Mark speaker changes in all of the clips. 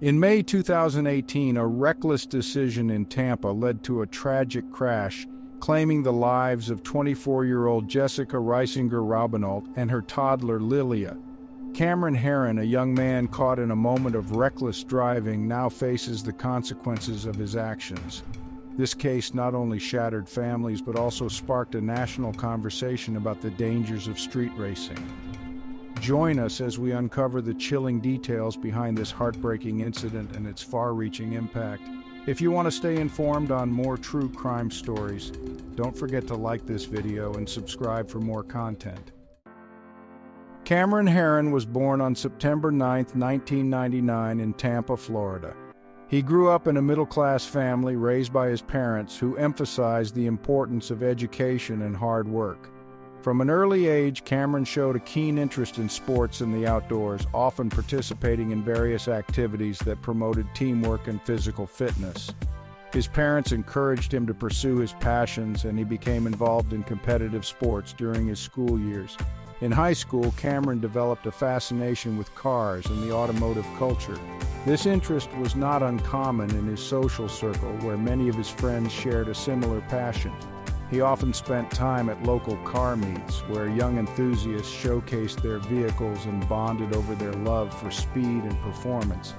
Speaker 1: In May 2018, a reckless decision in Tampa led to a tragic crash, claiming the lives of 24-year-old Jessica Reisinger-Raubenolt and her toddler Lillia. Cameron Herrin, a young man caught in a moment of reckless driving, now faces the consequences of his actions. This case not only shattered families but also sparked a national conversation about the dangers of street racing. Join us as we uncover the chilling details behind this heartbreaking incident and its far-reaching impact. If you want to stay informed on more true crime stories, don't forget to like this video and subscribe for more content. Cameron Herrin was born on September 9, 1999 in Tampa, Florida. He grew up in a middle-class family raised by his parents who emphasized the importance of education and hard work. From an early age, Cameron showed a keen interest in sports and the outdoors, often participating in various activities that promoted teamwork and physical fitness. His parents encouraged him to pursue his passions, and he became involved in competitive sports during his school years. In high school, Cameron developed a fascination with cars and the automotive culture. This interest was not uncommon in his social circle, where many of his friends shared a similar passion. He often spent time at local car meets, where young enthusiasts showcased their vehicles and bonded over their love for speed and performance.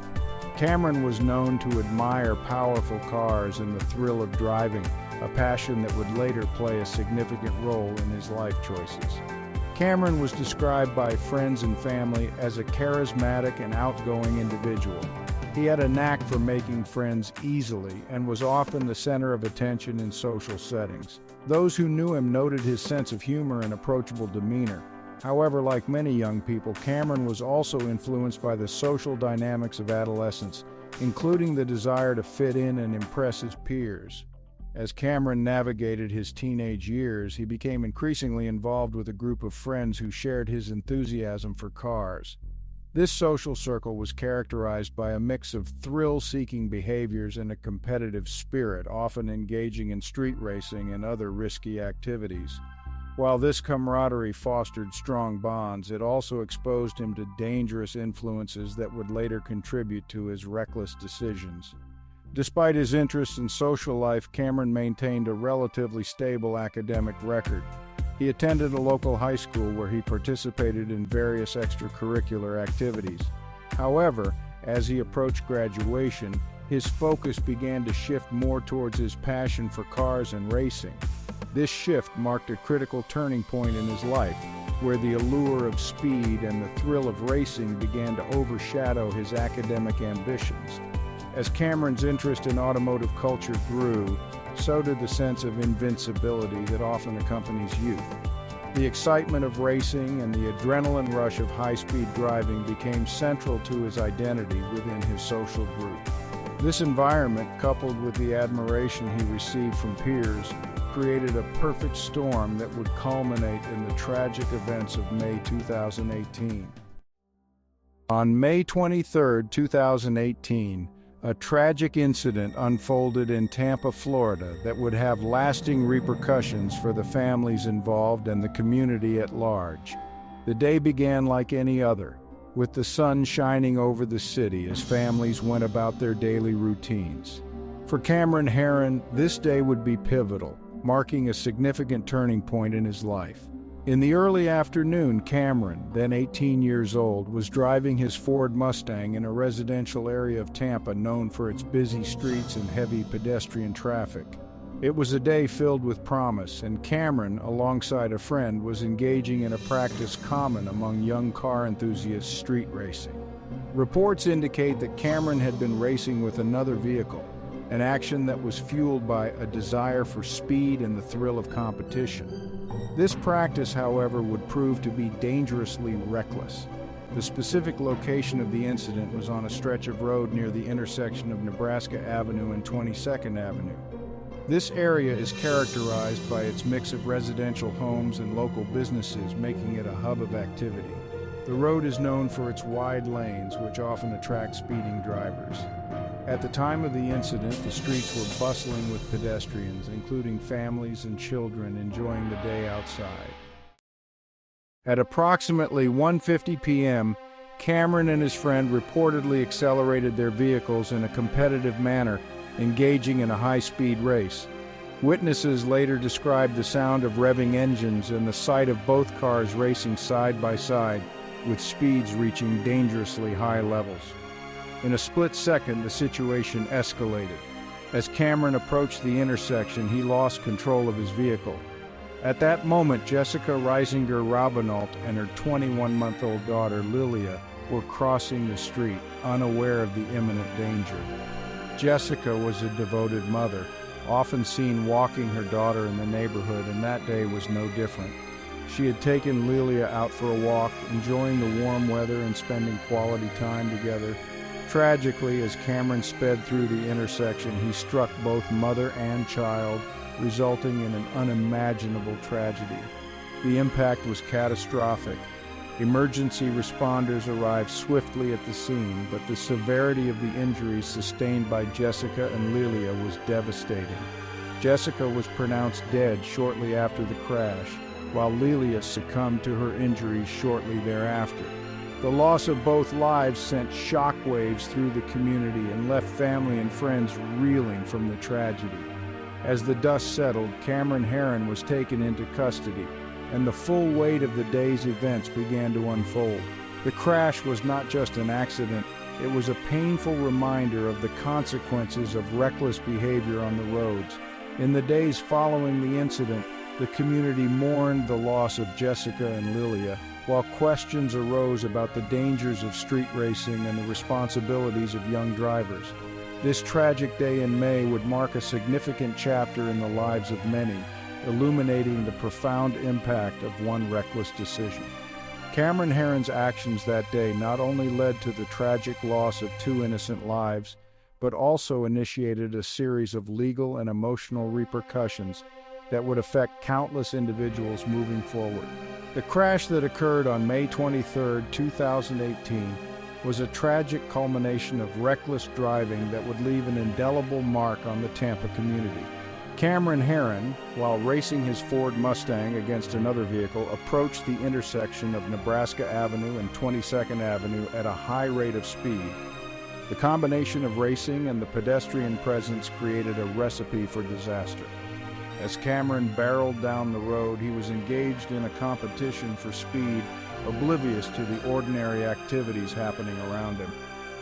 Speaker 1: Cameron was known to admire powerful cars and the thrill of driving, a passion that would later play a significant role in his life choices. Cameron was described by friends and family as a charismatic and outgoing individual. He had a knack for making friends easily and was often the center of attention in social settings. Those who knew him noted his sense of humor and approachable demeanor. However, like many young people, Cameron was also influenced by the social dynamics of adolescence, including the desire to fit in and impress his peers. As Cameron navigated his teenage years, he became increasingly involved with a group of friends who shared his enthusiasm for cars. This social circle was characterized by a mix of thrill-seeking behaviors and a competitive spirit, often engaging in street racing and other risky activities. While this camaraderie fostered strong bonds, it also exposed him to dangerous influences that would later contribute to his reckless decisions. Despite his interests in social life, Cameron maintained a relatively stable academic record. He attended a local high school where he participated in various extracurricular activities. However, as he approached graduation, his focus began to shift more towards his passion for cars and racing. This shift marked a critical turning point in his life, where the allure of speed and the thrill of racing began to overshadow his academic ambitions. As Cameron's interest in automotive culture grew, so did the sense of invincibility that often accompanies youth. The excitement of racing and the adrenaline rush of high-speed driving became central to his identity within his social group. This environment, coupled with the admiration he received from peers, created a perfect storm that would culminate in the tragic events of May 2018. On May 23, 2018, a tragic incident unfolded in Tampa, Florida that would have lasting repercussions for the families involved and the community at large. The day began like any other, with the sun shining over the city as families went about their daily routines. For Cameron Herrin, this day would be pivotal, marking a significant turning point in his life. In the early afternoon, Cameron, then 18 years old, was driving his Ford Mustang in a residential area of Tampa known for its busy streets and heavy pedestrian traffic. It was a day filled with promise, and Cameron, alongside a friend, was engaging in a practice common among young car enthusiasts: street racing. Reports indicate that Cameron had been racing with another vehicle, an action that was fueled by a desire for speed and the thrill of competition. This practice, however, would prove to be dangerously reckless. The specific location of the incident was on a stretch of road near the intersection of Nebraska Avenue and 22nd Avenue. This area is characterized by its mix of residential homes and local businesses, making it a hub of activity. The road is known for its wide lanes, which often attract speeding drivers. At the time of the incident, the streets were bustling with pedestrians, including families and children enjoying the day outside. At approximately 1:50 p.m., Cameron and his friend reportedly accelerated their vehicles in a competitive manner, engaging in a high-speed race. Witnesses later described the sound of revving engines and the sight of both cars racing side by side, with speeds reaching dangerously high levels. In a split second, the situation escalated. As Cameron approached the intersection, he lost control of his vehicle. At that moment, Jessica Reisinger-Raubenolt and her 21-month-old daughter, Lillia, were crossing the street, unaware of the imminent danger. Jessica was a devoted mother, often seen walking her daughter in the neighborhood, and that day was no different. She had taken Lillia out for a walk, enjoying the warm weather and spending quality time together. Tragically, as Cameron sped through the intersection, he struck both mother and child, resulting in an unimaginable tragedy. The impact was catastrophic. Emergency responders arrived swiftly at the scene, but the severity of the injuries sustained by Jessica and Lillia was devastating. Jessica was pronounced dead shortly after the crash, while Lillia succumbed to her injuries shortly thereafter. The loss of both lives sent shockwaves through the community and left family and friends reeling from the tragedy. As the dust settled, Cameron Herrin was taken into custody, and the full weight of the day's events began to unfold. The crash was not just an accident, it was a painful reminder of the consequences of reckless behavior on the roads. In the days following the incident, the community mourned the loss of Jessica and Lillia, while questions arose about the dangers of street racing and the responsibilities of young drivers. This tragic day in May would mark a significant chapter in the lives of many, illuminating the profound impact of one reckless decision. Cameron Herrin's actions that day not only led to the tragic loss of two innocent lives, but also initiated a series of legal and emotional repercussions that would affect countless individuals moving forward. The crash that occurred on May 23, 2018, was a tragic culmination of reckless driving that would leave an indelible mark on the Tampa community. Cameron Herrin, while racing his Ford Mustang against another vehicle, approached the intersection of Nebraska Avenue and 22nd Avenue at a high rate of speed. The combination of racing and the pedestrian presence created a recipe for disaster. As Cameron barreled down the road, he was engaged in a competition for speed, oblivious to the ordinary activities happening around him.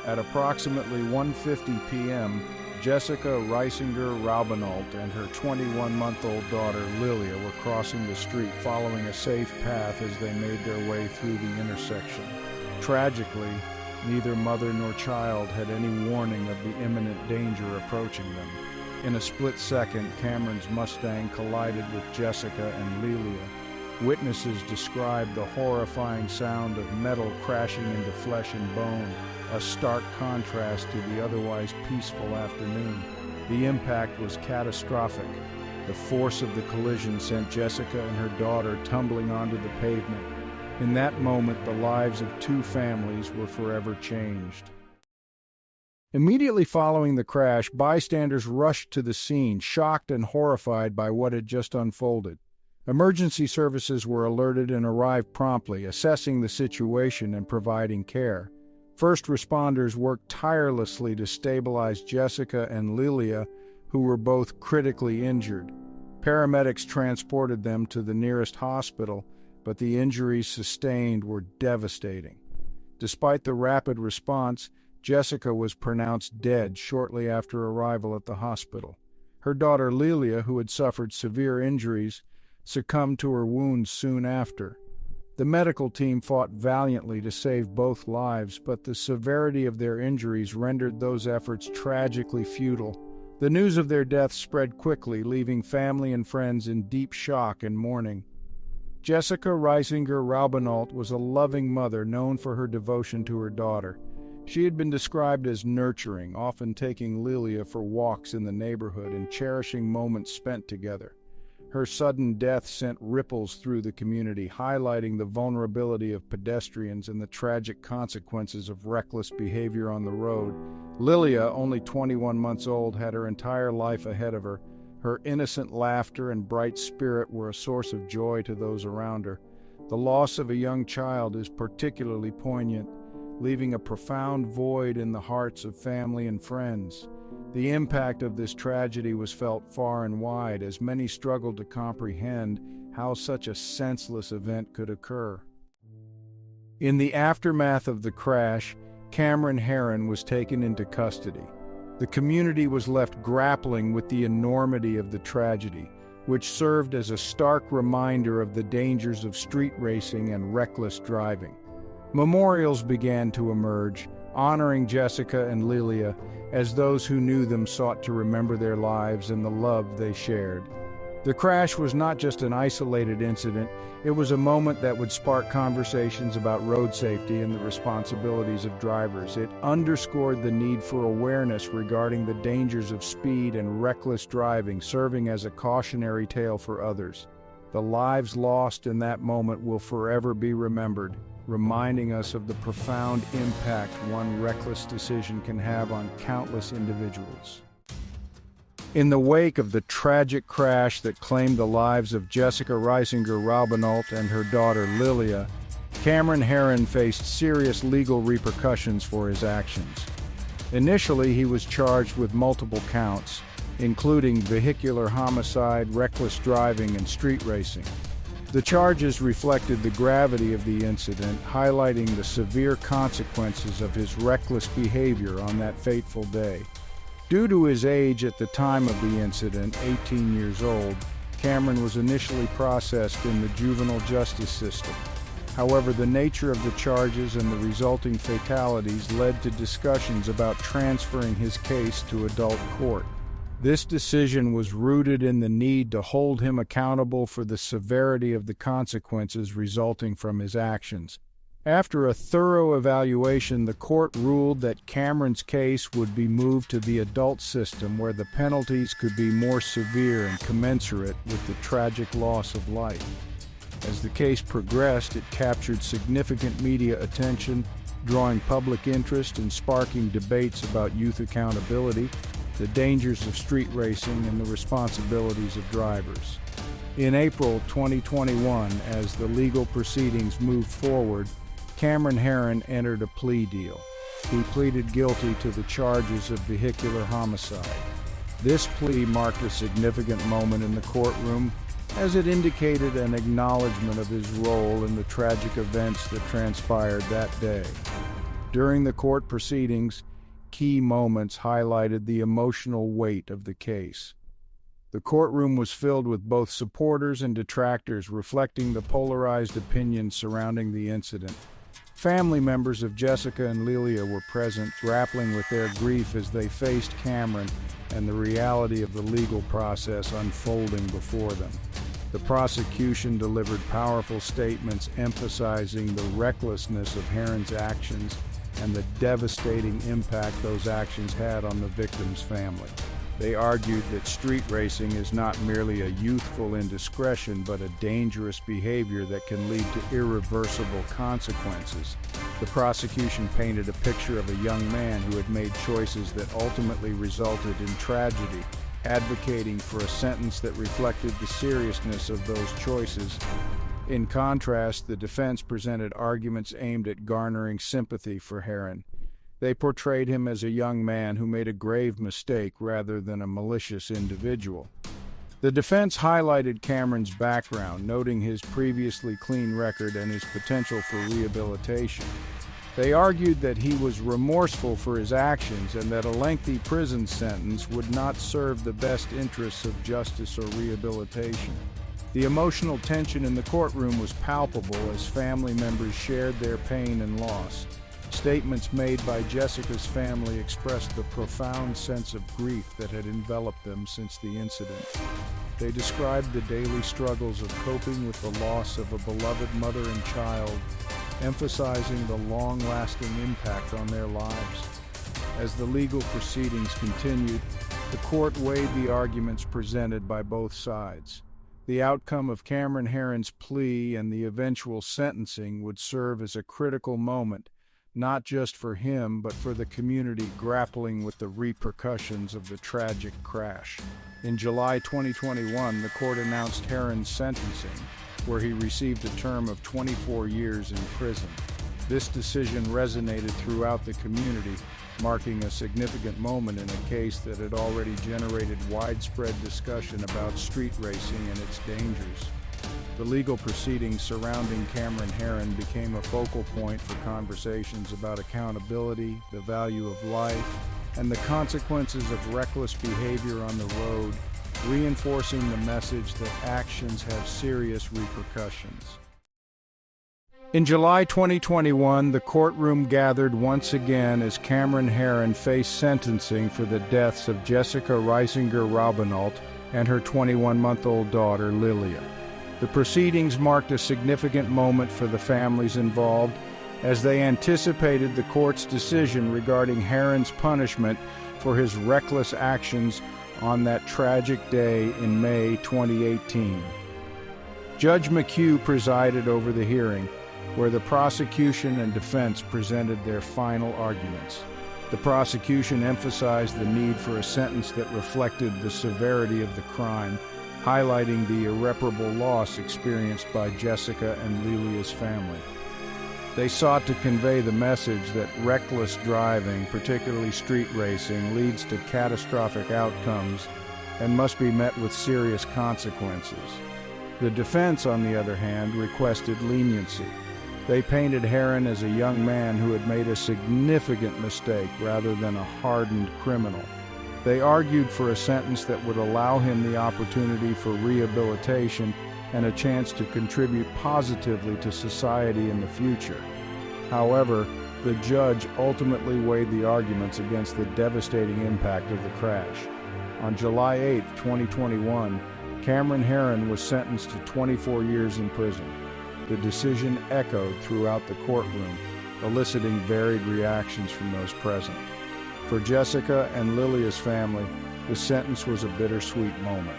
Speaker 1: At approximately 1:50 p.m., Jessica Reisinger-Raubenolt and her 21-month-old daughter Lillia were crossing the street, following a safe path as they made their way through the intersection. Tragically, neither mother nor child had any warning of the imminent danger approaching them. In a split second, Cameron's Mustang collided with Jessica and Lillia. Witnesses described the horrifying sound of metal crashing into flesh and bone, a stark contrast to the otherwise peaceful afternoon. The impact was catastrophic. The force of the collision sent Jessica and her daughter tumbling onto the pavement. In that moment, the lives of two families were forever changed. Immediately following the crash, bystanders rushed to the scene, shocked and horrified by what had just unfolded. Emergency services were alerted and arrived promptly, assessing the situation and providing care. First responders worked tirelessly to stabilize Jessica and Lillia, who were both critically injured. Paramedics transported them to the nearest hospital, but the injuries sustained were devastating. Despite the rapid response, Jessica was pronounced dead shortly after arrival at the hospital. Her daughter Lillia, who had suffered severe injuries, succumbed to her wounds soon after. The medical team fought valiantly to save both lives, but the severity of their injuries rendered those efforts tragically futile. The news of their deaths spread quickly, leaving family and friends in deep shock and mourning. Jessica Reisinger-Raubenolt was a loving mother known for her devotion to her daughter. She had been described as nurturing, often taking Lillia for walks in the neighborhood and cherishing moments spent together. Her sudden death sent ripples through the community, highlighting the vulnerability of pedestrians and the tragic consequences of reckless behavior on the road. Lillia, only 21 months old, had her entire life ahead of her. Her innocent laughter and bright spirit were a source of joy to those around her. The loss of a young child is particularly poignant. leaving a profound void in the hearts of family and friends. The impact of this tragedy was felt far and wide, as many struggled to comprehend how such a senseless event could occur. In the aftermath of the crash, Cameron Herrin was taken into custody. The community was left grappling with the enormity of the tragedy, which served as a stark reminder of the dangers of street racing and reckless driving. Memorials began to emerge, honoring Jessica and Lillia as those who knew them sought to remember their lives and the love they shared. The crash was not just an isolated incident, it was a moment that would spark conversations about road safety and the responsibilities of drivers. It underscored the need for awareness regarding the dangers of speed and reckless driving, serving as a cautionary tale for others. The lives lost in that moment will forever be remembered, reminding us of the profound impact one reckless decision can have on countless individuals. In the wake of the tragic crash that claimed the lives of Jessica Reisinger-Raubenolt and her daughter Lillia, Cameron Herrin faced serious legal repercussions for his actions. Initially, he was charged with multiple counts, including vehicular homicide, reckless driving, and street racing. The charges reflected the gravity of the incident, highlighting the severe consequences of his reckless behavior on that fateful day. Due to his age at the time of the incident, 18 years old, Cameron was initially processed in the juvenile justice system. However, the nature of the charges and the resulting fatalities led to discussions about transferring his case to adult court. This decision was rooted in the need to hold him accountable for the severity of the consequences resulting from his actions. After a thorough evaluation, the court ruled that Cameron's case would be moved to the adult system, where the penalties could be more severe and commensurate with the tragic loss of life. As the case progressed, it captured significant media attention, drawing public interest and sparking debates about youth accountability, the dangers of street racing, and the responsibilities of drivers. In April 2021, as the legal proceedings moved forward, Cameron Herrin entered a plea deal. He pleaded guilty to the charges of vehicular homicide. This plea marked a significant moment in the courtroom, as it indicated an acknowledgement of his role in the tragic events that transpired that day. During the court proceedings, key moments highlighted the emotional weight of the case. The courtroom was filled with both supporters and detractors, reflecting the polarized opinions surrounding the incident. Family members of Jessica and Lillia were present, grappling with their grief as they faced Cameron and the reality of the legal process unfolding before them. The prosecution delivered powerful statements emphasizing the recklessness of Herrin's actions and the devastating impact those actions had on the victim's family. They argued that street racing is not merely a youthful indiscretion, but a dangerous behavior that can lead to irreversible consequences. The prosecution painted a picture of a young man who had made choices that ultimately resulted in tragedy, advocating for a sentence that reflected the seriousness of those choices. In contrast, the defense presented arguments aimed at garnering sympathy for Herrin. They portrayed him as a young man who made a grave mistake rather than a malicious individual. The defense highlighted Cameron's background, noting his previously clean record and his potential for rehabilitation. They argued that he was remorseful for his actions and that a lengthy prison sentence would not serve the best interests of justice or rehabilitation. The emotional tension in the courtroom was palpable as family members shared their pain and loss. Statements made by Jessica's family expressed the profound sense of grief that had enveloped them since the incident. They described the daily struggles of coping with the loss of a beloved mother and child, emphasizing the long-lasting impact on their lives. As the legal proceedings continued, the court weighed the arguments presented by both sides. The outcome of Cameron Herrin's plea and the eventual sentencing would serve as a critical moment, not just for him, but for the community grappling with the repercussions of the tragic crash. In July 2021, the court announced Herrin's sentencing, where he received a term of 24 years in prison. This decision resonated throughout the community, marking a significant moment in a case that had already generated widespread discussion about street racing and its dangers. The legal proceedings surrounding Cameron Herrin became a focal point for conversations about accountability, the value of life, and the consequences of reckless behavior on the road, reinforcing the message that actions have serious repercussions. In July 2021, the courtroom gathered once again as Cameron Herrin faced sentencing for the deaths of Jessica Reisinger-Raubenolt and her 21-month-old daughter, Lillia. The proceedings marked a significant moment for the families involved as they anticipated the court's decision regarding Herrin's punishment for his reckless actions on that tragic day in May 2018. Judge McHugh presided over the hearing, where the prosecution and defense presented their final arguments. The prosecution emphasized the need for a sentence that reflected the severity of the crime, highlighting the irreparable loss experienced by Jessica and Lilia's family. They sought to convey the message that reckless driving, particularly street racing, leads to catastrophic outcomes and must be met with serious consequences. The defense, on the other hand, requested leniency. They painted Herrin as a young man who had made a significant mistake rather than a hardened criminal. They argued for a sentence that would allow him the opportunity for rehabilitation and a chance to contribute positively to society in the future. However, the judge ultimately weighed the arguments against the devastating impact of the crash. On July 8, 2021, Cameron Herrin was sentenced to 24 years in prison. The decision echoed throughout the courtroom, eliciting varied reactions from those present. For Jessica and Lilia's family, the sentence was a bittersweet moment.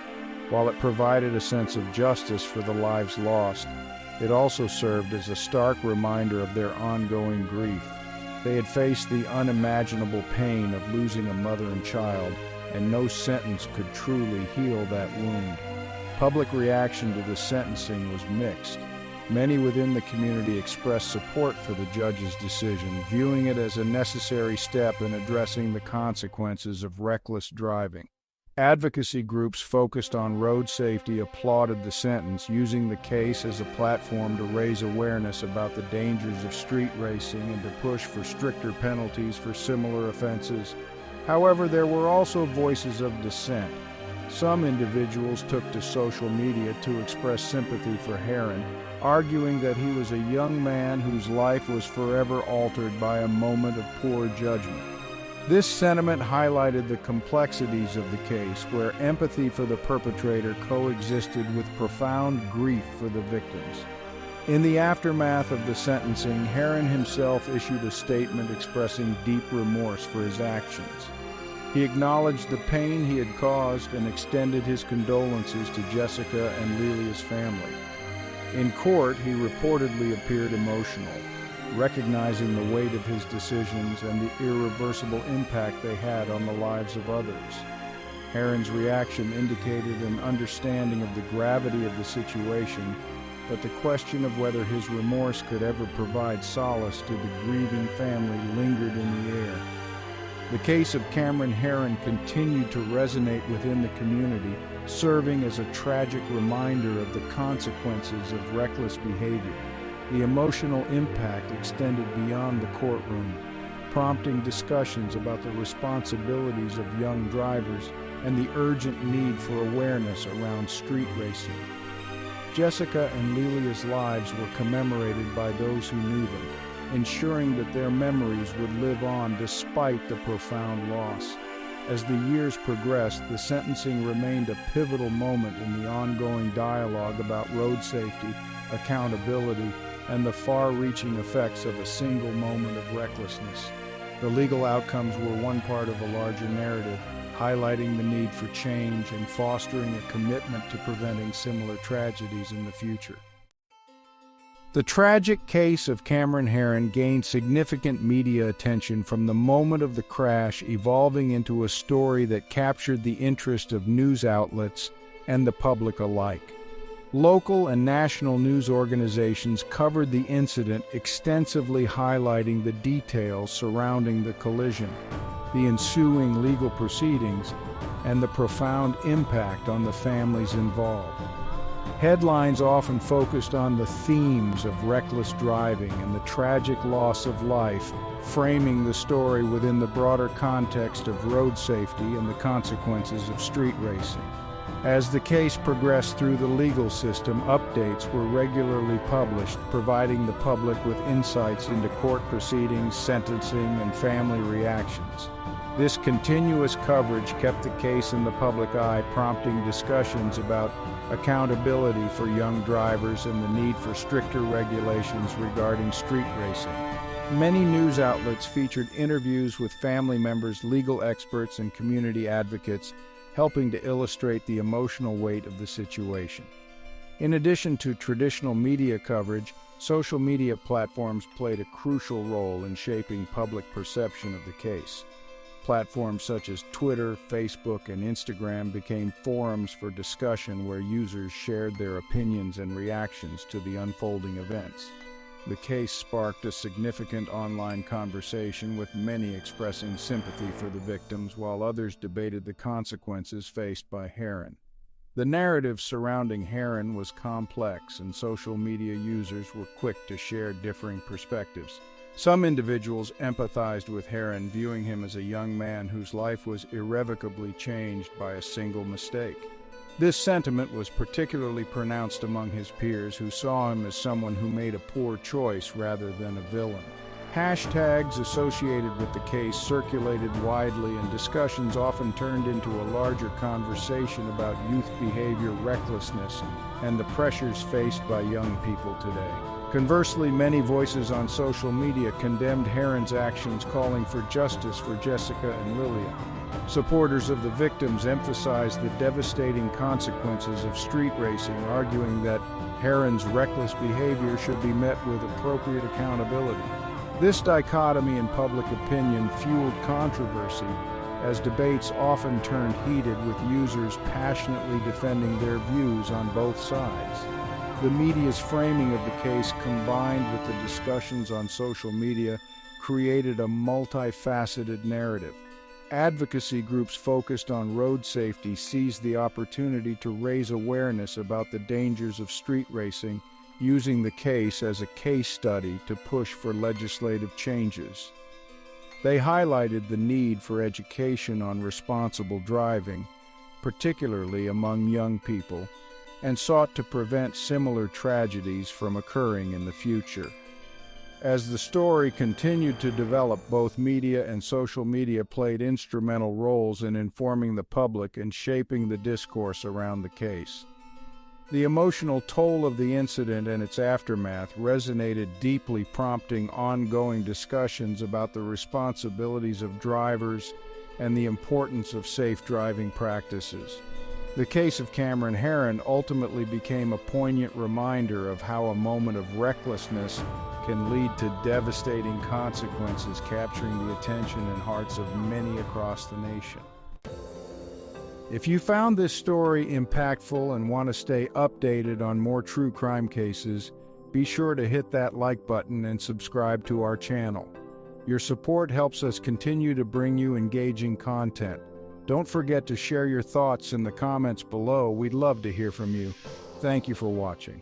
Speaker 1: While it provided a sense of justice for the lives lost, it also served as a stark reminder of their ongoing grief. They had faced the unimaginable pain of losing a mother and child, and no sentence could truly heal that wound. Public reaction to the sentencing was mixed. Many within the community expressed support for the judge's decision, viewing it as a necessary step in addressing the consequences of reckless driving. Advocacy groups focused on road safety applauded the sentence, using the case as a platform to raise awareness about the dangers of street racing and to push for stricter penalties for similar offenses. However, there were also voices of dissent. Some individuals took to social media to express sympathy for Herrin, arguing that he was a young man whose life was forever altered by a moment of poor judgment. This sentiment highlighted the complexities of the case, where empathy for the perpetrator coexisted with profound grief for the victims. In the aftermath of the sentencing, Herrin himself issued a statement expressing deep remorse for his actions. He acknowledged the pain he had caused and extended his condolences to Jessica and Lilia's family. In court, he reportedly appeared emotional, recognizing the weight of his decisions and the irreversible impact they had on the lives of others. Herrin's reaction indicated an understanding of the gravity of the situation, but the question of whether his remorse could ever provide solace to the grieving family lingered in the air. The case of Cameron Herrin continued to resonate within the community, serving as a tragic reminder of the consequences of reckless behavior. The emotional impact extended beyond the courtroom, prompting discussions about the responsibilities of young drivers and the urgent need for awareness around street racing. Jessica and Lilia's lives were commemorated by those who knew them, ensuring that their memories would live on despite the profound loss. As the years progressed, the sentencing remained a pivotal moment in the ongoing dialogue about road safety, accountability, and the far-reaching effects of a single moment of recklessness. The legal outcomes were one part of a larger narrative, highlighting the need for change and fostering a commitment to preventing similar tragedies in the future. The tragic case of Cameron Herrin gained significant media attention from the moment of the crash, evolving into a story that captured the interest of news outlets and the public alike. Local and national news organizations covered the incident, extensively highlighting the details surrounding the collision, the ensuing legal proceedings, and the profound impact on the families involved. Headlines often focused on the themes of reckless driving and the tragic loss of life, framing the story within the broader context of road safety and the consequences of street racing. As the case progressed through the legal system, updates were regularly published, providing the public with insights into court proceedings, sentencing, and family reactions. This continuous coverage kept the case in the public eye, prompting discussions about accountability for young drivers and the need for stricter regulations regarding street racing. Many news outlets featured interviews with family members, legal experts, and community advocates, helping to illustrate the emotional weight of the situation. In addition to traditional media coverage, social media platforms played a crucial role in shaping public perception of the case. Platforms such as Twitter, Facebook, and Instagram became forums for discussion where users shared their opinions and reactions to the unfolding events. The case sparked a significant online conversation, with many expressing sympathy for the victims, while others debated the consequences faced by Herrin. The narrative surrounding Herrin was complex, and social media users were quick to share differing perspectives. Some individuals empathized with Herrin, viewing him as a young man whose life was irrevocably changed by a single mistake. This sentiment was particularly pronounced among his peers, who saw him as someone who made a poor choice rather than a villain. Hashtags associated with the case circulated widely, and discussions often turned into a larger conversation about youth behavior, recklessness, and the pressures faced by young people today. Conversely, many voices on social media condemned Herrin's actions, calling for justice for Jessica and Lillia. Supporters of the victims emphasized the devastating consequences of street racing, arguing that Herrin's reckless behavior should be met with appropriate accountability. This dichotomy in public opinion fueled controversy, as debates often turned heated, with users passionately defending their views on both sides. The media's framing of the case, combined with the discussions on social media, created a multifaceted narrative. Advocacy groups focused on road safety seized the opportunity to raise awareness about the dangers of street racing, using the case as a case study to push for legislative changes. They highlighted the need for education on responsible driving, particularly among young people, and sought to prevent similar tragedies from occurring in the future. As the story continued to develop, both media and social media played instrumental roles in informing the public and shaping the discourse around the case. The emotional toll of the incident and its aftermath resonated deeply, prompting ongoing discussions about the responsibilities of drivers and the importance of safe driving practices. The case of Cameron Herrin ultimately became a poignant reminder of how a moment of recklessness can lead to devastating consequences, capturing the attention and hearts of many across the nation. If you found this story impactful and want to stay updated on more true crime cases, be sure to hit that like button and subscribe to our channel. Your support helps us continue to bring you engaging content. Don't forget to share your thoughts in the comments below. We'd love to hear from you. Thank you for watching.